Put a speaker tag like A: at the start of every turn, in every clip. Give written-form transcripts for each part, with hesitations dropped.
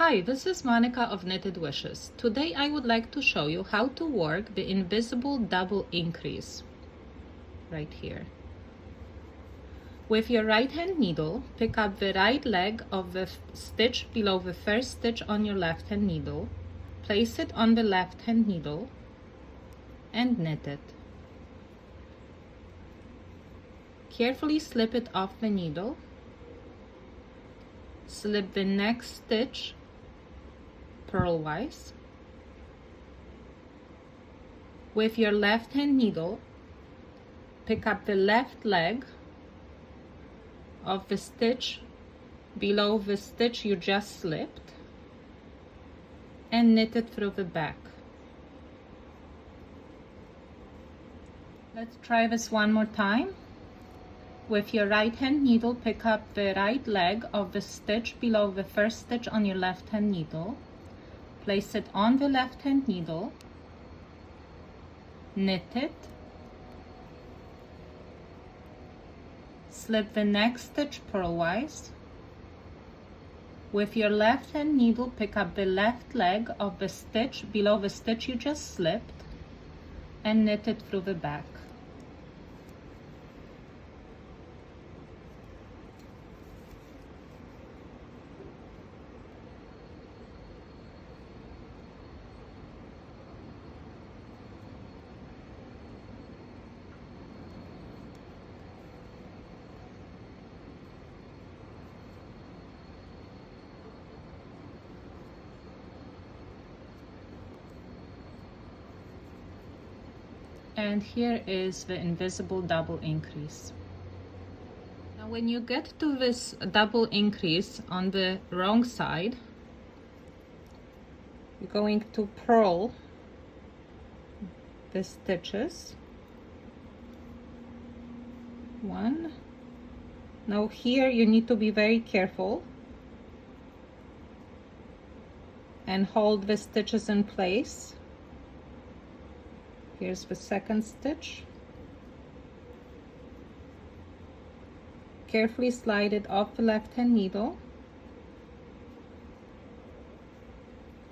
A: Hi, this is Monica of Knitted Wishes. Today I would like to show you how to work the invisible double increase right here. With your right hand needle, pick up the right leg of the stitch below the first stitch on your left hand needle, place it on the left hand needle and knit it. Carefully slip it off the needle. Slip the next stitch purlwise. With your left hand needle, pick up the left leg of the stitch below the stitch you just slipped and knit it through the back. Let's try this one more time. With your right hand needle, pick up the right leg of the stitch below the first stitch on your left hand needle. Place it on the left hand needle, knit it, slip the next stitch purlwise. With your left hand needle, pick up the left leg of the stitch below the stitch you just slipped and knit it through the back. And here is the invisible double increase. Now when you get to this double increase on the wrong side, you're going to purl the stitches. One. Now here you need to be very careful and hold the stitches in place. Here's the second stitch. Carefully slide it off the left hand needle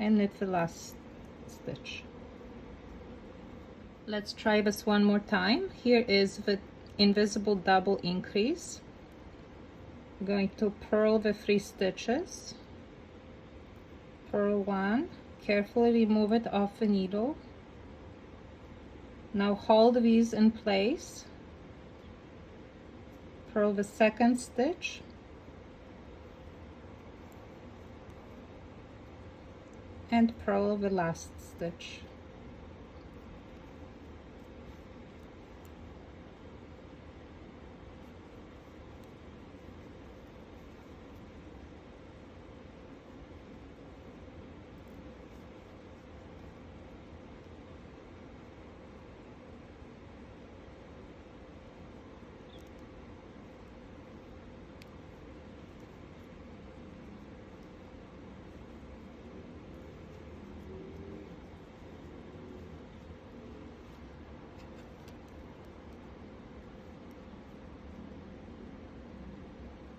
A: and knit the last stitch. Let's try this one more time. Here is the invisible double increase. I'm going to purl the 3 stitches. Purl 1, carefully remove it off the needle. Now hold these in place. Purl the second stitch. And purl the last stitch.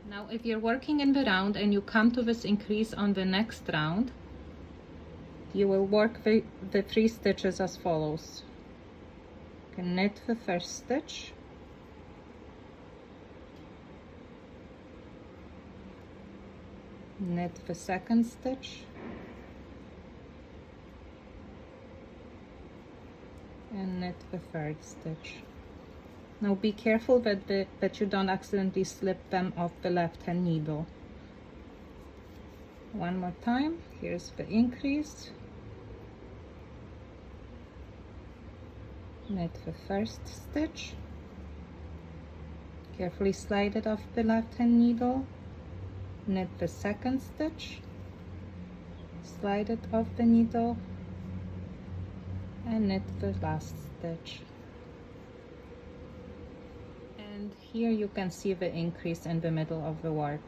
A: Now if you're working in the round and you come to this increase on the next round, you will work the 3 stitches as follows. You can knit the first stitch, knit the second stitch, and knit the third stitch. Now be careful that you don't accidentally slip them off the left hand needle. One more time. Here's the increase. Knit the first stitch. Carefully slide it off the left hand needle. Knit the second stitch. Slide it off the needle and knit the last stitch. And here you can see the increase in the middle of the work.